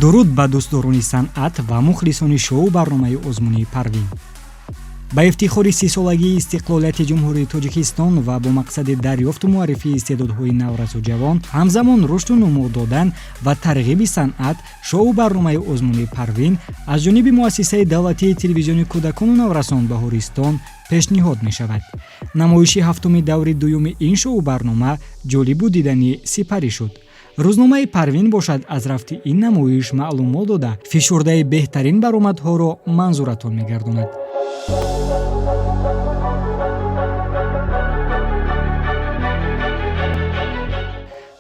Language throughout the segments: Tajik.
дуруд ба дӯстдорони санъат ва мухлисони шоу барномаи озмунии Парвин. ба ифтихори 30-солагии истиқлолияти ҷумҳурии Тоҷикистон ва бо мақсади дарёфту муаррифии истеъдодҳои наврасу ҷавон, ҳамзамон рушду нумуд додан ва тарғиби санъат, шоу барномаи озмунии Парвин аз ҷониби муассисаи давлатии телевизиони кӯдакону наврасон Баҳористон пешниҳод мешавад. намоиши ҳафтуми даври дуюми ин шоу барнома ҷолибу диданӣ сипарӣ шуд. рӯзномаи Парвин бошад аз рафти ин намоиш маълумот дода фишурдаи беҳтарин баромадҳоро манзуратон мегардонад.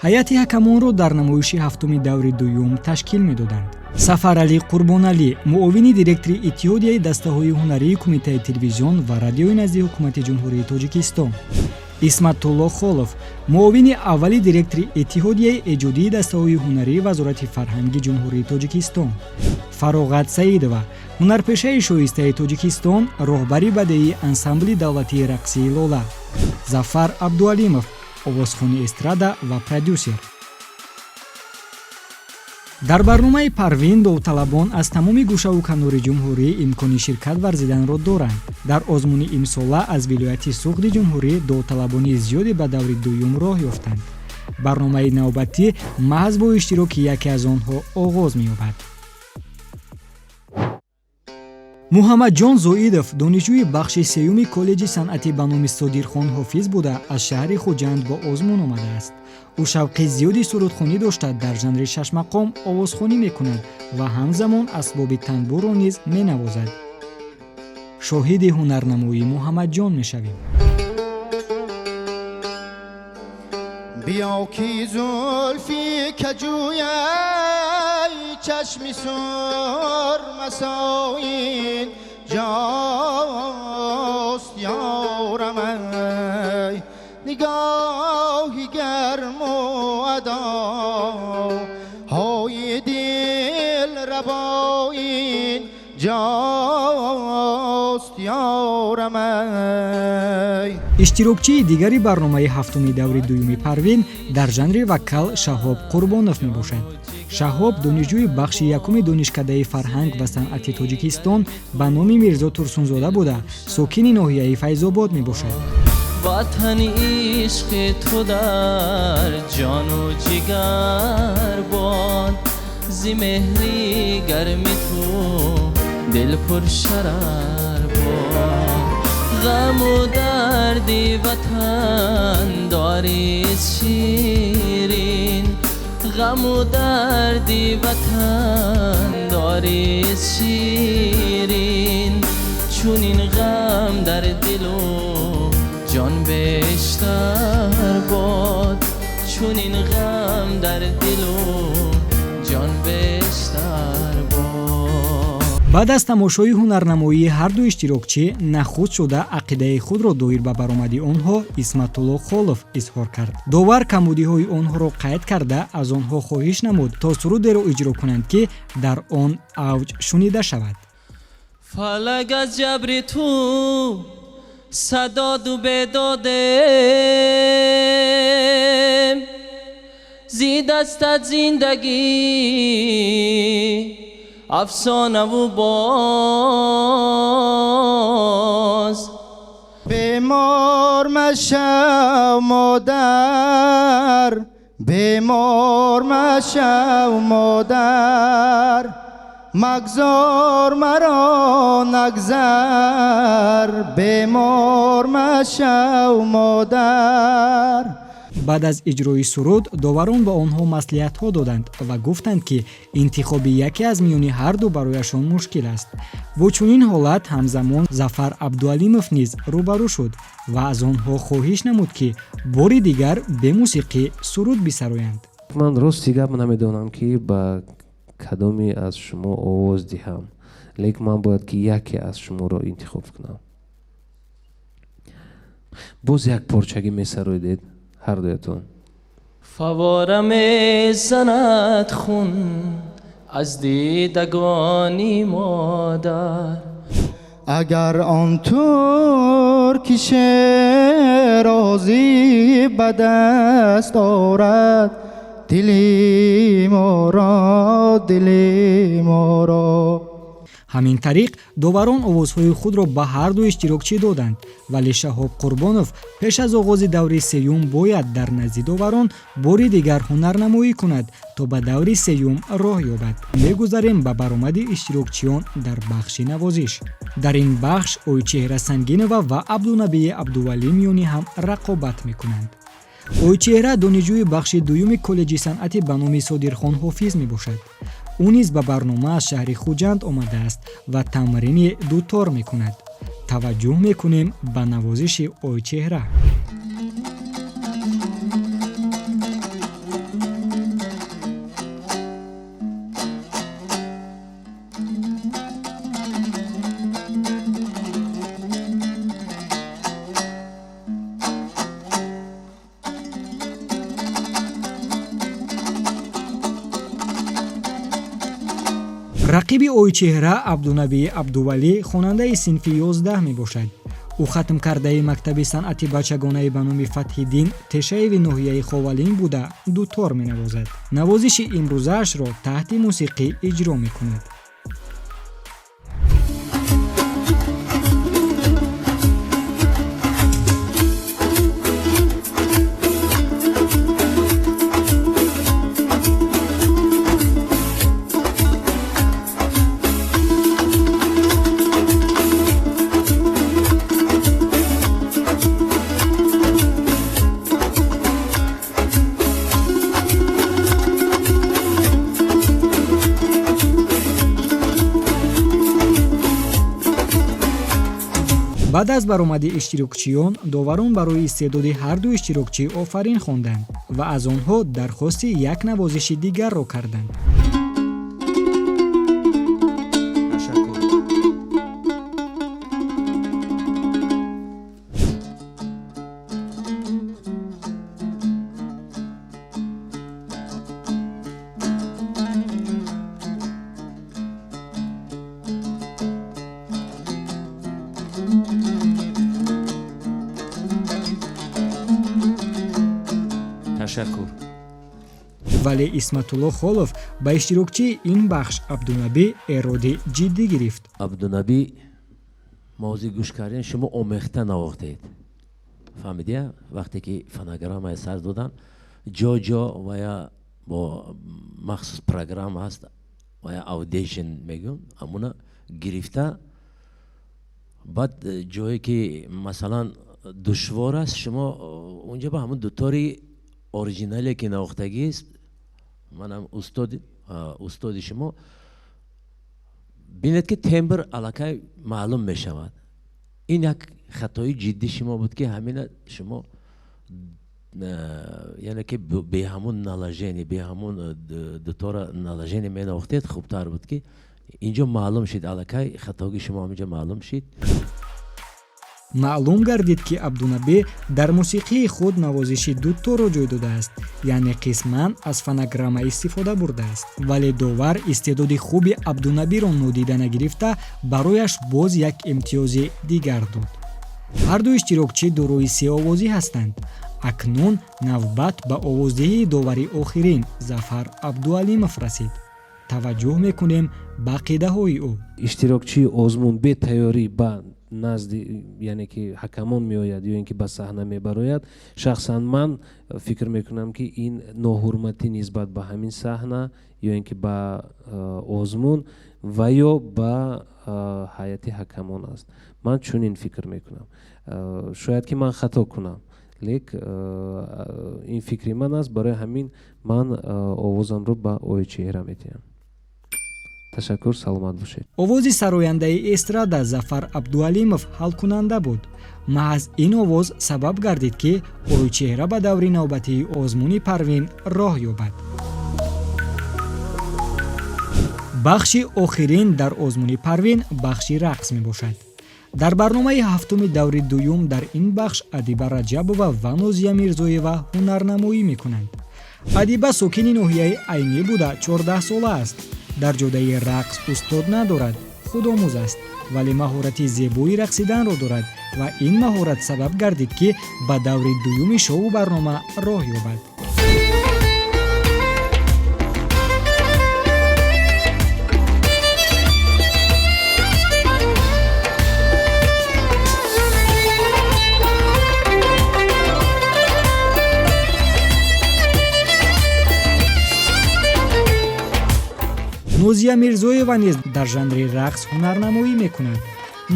ҳайати ҳакамонро дар намоиши ҳафтуми даври дуюм ташкил медоданд. Сафаралӣ Қурбоналӣ, муовини директори Иттиҳодияи дастаҳои ҳунарии Кумитаи телевизион ва радиои назди ҳукумати ҷумҳурии Тоҷикистон; Исматулло Холов, муовини аввали директори Иттиҳодияи эҷодии дастаҳои ҳунарии Вазорати фарҳанги ҷумҳурии Тоҷикистон; Фароғат Саидова, ҳунарпешаи шоистаи Тоҷикистон, роҳбари бадеии ансамбли давлатии рақсии Лола; Зафар Абдуалимов, овозхони эстрада ва продюсер. дар барномаи Парвин довталабон аз тамоми гӯшаву канори ҷумҳурӣ имкони ширкат варзиданро доранд. дар озмуни имсола аз вилояти Суғди ҷумҳурӣ довталабони зиёде ба даври дуюм роҳ ёфтанд. барномаи навбатӣ маҳз бо иштироки яке аз онҳо оғоз меёбад. муҳаммадҷон Зоидов, донишҷӯи бахши сеюми коллеҷи санъатӣ ба номи Содирхон ҳофиз буда, аз шаҳри Хуҷанд ба озмун омадааст. ӯ шавқи зиёди сурудхонӣ дошта, дар жанри шашмақом овозхонӣ мекунад ва ҳамзамон асбоби танбурро низ менавозад. шоҳиди ҳунарнамоии муҳаммадҷон мешавем. بیا کی زلفی کجویی چشمی سر مساین جاست یارم ای نگاهی گرم و ادا های دل رباین جاست یارم ای. иштирокчии дигари барномаи ҳафтуми даври дуюми Парвин дар жанри вокал Шаҳоб Қурбонов мебошад. Шаҳоб донишҷӯи бахши якуми донишкадаи фарҳанг ва санъати Тоҷикистон ба номи Мирзо Турсунзода буда, сокини ноҳияи Файзобод мебошад. ватани ишқи ту дар ҷону ҷигар бод, зи меҳри гарми ту дил пуршарар бод. غم و درد وطن داریست شیرین، غم و درد وطن داریست شیرین. چون این غم در دل و جان بیشتر باد، چون این غم در دل و جان بیشتر باد. баъд аз тамошои ҳунарнамоии ҳарду иштирокчӣ, нахуд шуда ақидаи худро доир ба баромади онҳо Исматулло Холов изҳор кард. довар камбудиҳои онҳоро қайд карда, аз онҳо хоҳиш намуд то сурудеро иҷро кунанд, ки дар он авҷ шунида шавад. فلک از جبر تو صداد و بداده، زی دستت زندگی افسانه و باز. بیمار مشو مادر، بیمار مشو مادر، مگذار مرا نگذر، بیمار مشو مادر. баъд аз иҷрои суруд, доварон ба онҳо маслиҳатҳо доданд ва гуфтанд, ки интихоби яке аз миёни ҳарду барояшон мушкил аст. бо чунин ҳолат ҳамзамон Зафар Абдуалимов низ рӯбарӯ шуд ва аз онҳо хоҳиш намуд, ки бори дигар бе мусиқӣ суруд бисароянд. ман рости гап намедонам, ки ба кадоме аз шумо овоз диҳам, лекин ман бояд ки яке аз шуморо интихоб кунам. боз як порчагӣ месароидед ҳар дуятон. فواره میزند خون از دیدگانی مادر. اگر آن ترک شیرازی به دست آرد، دلی ما را دلی ما را. ҳамин тариқ доварон овозҳои худро ба ҳарду иштирокчӣ доданд, вале Шаҳоб Қурбонов пеш аз оғози даври сеюм бояд дар назди доварон бори дигар ҳунарнамоӣ кунад, то ба даври сеюм роҳ ёбад. Мегузарем ба баромади иштирокчиён дар бахши навозиш. Дар ин бахш Ойчеҳра Сангинова ва Абдунабии Абдувалӣ миёни ҳам рақобат мекунанд. Ойчеҳра донишҷӯи бахши дуюми коллеҷи санъати ба номи Содирхон Ҳофиз мебошад. ӯ низ ба барнома аз шаҳри Хуҷанд омадааст ва тамрини дутор мекунад. таваҷҷӯҳ мекунем ба навозиши Ойчеҳра. рақиби Ойчеҳра Абдунабии Абдувалӣ хонандаи синфи 11 мебошад. ӯ хатм кардаи мактаби санъати бачагонаи ба номи Фатҳиддин Тешаеви ноҳияи Ховалин буда дутор менавозад. навозиши имрӯзаашро таҳти мусиқӣ иҷро мекунад. баъд аз баромади иштирокчиён доварон барои истеъдоди ҳарду иштирокчӣ офарин хонданд ва аз онҳо дархости як навозиши дигарро карданд. ташаккур. вале Исматулло Холов ба иштирокчии ин бахш Абдунабӣ эроди ҷиддӣ гирифт. Абдунабӣ мавзӯи гӯш кардани шумо омехта навохтед. фаҳмидия? вақте ки фонограммаи сар додан ҷо вая бо махсус программа ҳаст вая аудишн мегӯн амуна гирифта баъд ҷое ки масалан душвор аст шумо унҷа ба ҳамун дутори оригинале ки навохтагист манам устоди шумо бинед ки тембр аллакай маълум мешавад. ин як хатои ҷиддӣ шумо буд ки ҳамина шумо яъне ки бе ҳамун наложение бе ҳамун дутора наложение менавохтед хубтар буд ки инҷо маълум шид аллакай хатоги шумо ҳаминҷо маълум шид. маълум гардид ки Абдунабӣ дар мусиқии худ навозиши дуторро ҷой додааст, яъне қисман аз фонограмма истифода бурдааст. вале довар истеъдоди хуби Абдунабиро нодида нагирифта барояш боз як имтиёзи дигар дод. ҳарду иштирокчӣ дорои сеовозӣ ҳастанд. акнун навбат ба овоздиҳии довари охирин Зафар Абдуалимов расид. таваҷҷӯҳ мекунем ба қидаҳои ӯ. иштирокчии озмун бе тайёрӣ ба назди яъне ки ҳакамон меояд ё ин ки ба саҳна мебарояд, шахсан ман фикр мекунам ки ин ноҳурматӣ нисбат ба ҳамин саҳна ё ин ки ба озмун ва ё ба ҳайати ҳакамон аст. ман чунин фикр мекунам. шояд ки ман хато кунам, лек ин фикри ман аст. барои ҳамин ман овозамро ба Ойчеҳра метиҳам. ташаккур, саломат бошед. овози сарояндаи эстрада Зафар Абдуалимов ҳалкунанда буд. маҳз ин овоз сабаб гардид ки Ойчеҳра ба даври навбатии озмуни Парвин роҳ ёбад. бахши охирин дар озмуни Парвин бахши рақс мебошад. дар барномаи ҳафтуми даври дуюм дар ин бахш Адиба Раҷабова ва Нозия Мирзоева ҳунарнамоӣ мекунанд. Адиба сокини ноҳияи Айнӣ буда 14 сола аст. дар ҷодаи рақс устод надорад, худомӯз аст, вале маҳорати зебои рақсиданро дорад ва ин маҳорат сабаб гардид ки ба даври дуюми шоу барнома роҳ ёбад. нозия мирзоева низ дар жанри рақс ҳунарнамоӣ мекунад.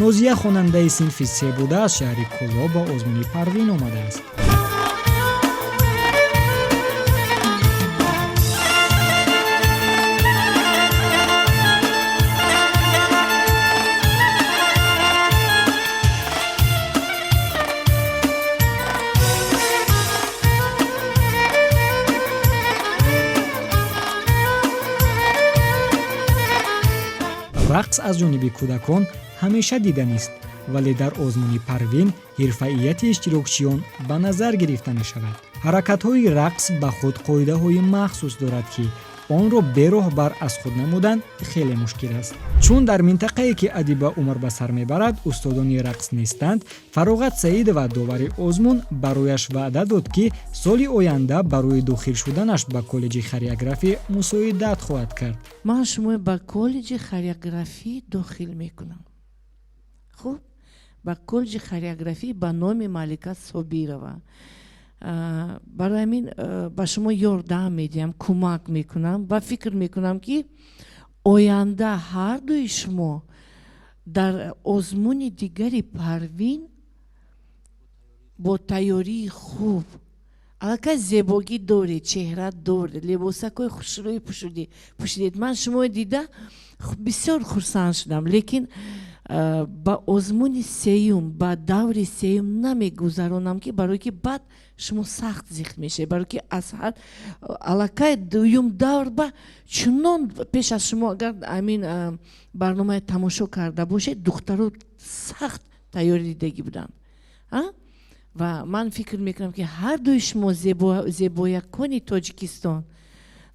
нозия хонандаи синфи се буда аз шаҳри Кӯло ба озмуни Парвин омадааст. рақс аз ҷониби кӯдакон ҳамеша диданист, вале дар озмуни Парвин ҳирфаияти иштирокчиён ба назар гирифта мешавад. ҳаракатҳои рақс ба худ қоидаҳои махсус дорад, ки онро бероҳбар аз худ намудан хеле мушкил аст. чун дар минтақае ки адиба умр ба сар мебарад устодони рақс нестанд, Фароғат Саидова, довари озмун, барояш ваъда дод, ки соли оянда барои дохил шуданаш ба коллеҷи хореографӣ мусоидат хоҳад кард. ман шумо ба коллеҷи хореографӣ дохил мекунам. хуб, ба коллеҷи хореографӣ ба номи Малика Собирова. барои ҳамин ба шумо ёрдам медиҳам, кӯмак мекунам ва фикр мекунам, ки оянда ҳардуи шумо дар озмуни дигари Парвин бо тайёрии хуб, аллакай зебогӣ доред, чеҳра доред, либосакҳои хушрӯй пӯшидед. ман шумо дида бисёр хурсанд шудам, лекин ба озмуни сеюм, ба даври сеюм намегузаронам, ки барое ки баъд шумо сахт зиқ мешавед, барое ки аз ҳар аллакай дуюм давр ба чунон пеш аз шумо агар амин барномаи тамошо карда бошед, духтаро сахт тайёрӣ дидагӣ буданд. ва ман фикр мекунам, ки ҳардуи шумо зебоякони Тоҷикистон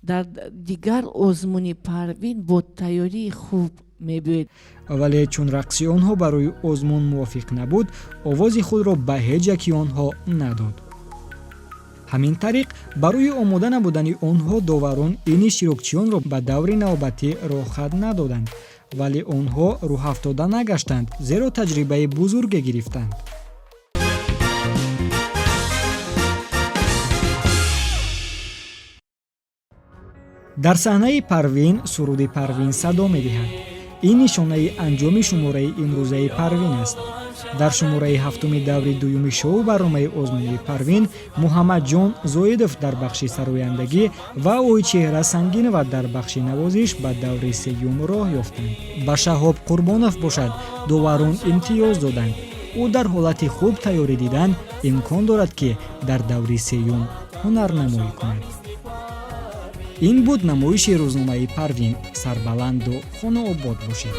дар дигар озмуни Парвин бо тайёрии хуб мебиёед. вале чун рақси онҳо барои озмун мувофиқ набуд, овози худро ба ҳеҷ яки онҳо надод. ҳамин тариқ барои омода набудани онҳо доварон ин иштирокчиёнро ба даври навбатӣ рохат надоданд, вале онҳо рӯҳафтода нагаштанд, зеро таҷрибаи бузурге гирифтанд. дар саҳнаи Парвин суруди Парвин садо медиҳад. ин нишонаи анҷоми шумораи имрӯзаи Парвин аст. дар шумораи ҳафтуми даври дуюми шоу барномаи озмуни Парвин Муҳаммадҷон Зоидов дар бахши сарояндагӣ ва Ойчеҳра Сангинова дар бахши навозиш ба даври сеюм роҳ ёфтанд. ба Шаҳоб Қурбонов бошад, доварон имтиёз доданд. ӯ дар ҳолати хуб тайёрӣ дидан имкон дорад, ки дар даври сеюм ҳунарнамоӣ кунад. ин буд намоиши рӯзномаи Парвин. Сарбаланду хонаобод бошед.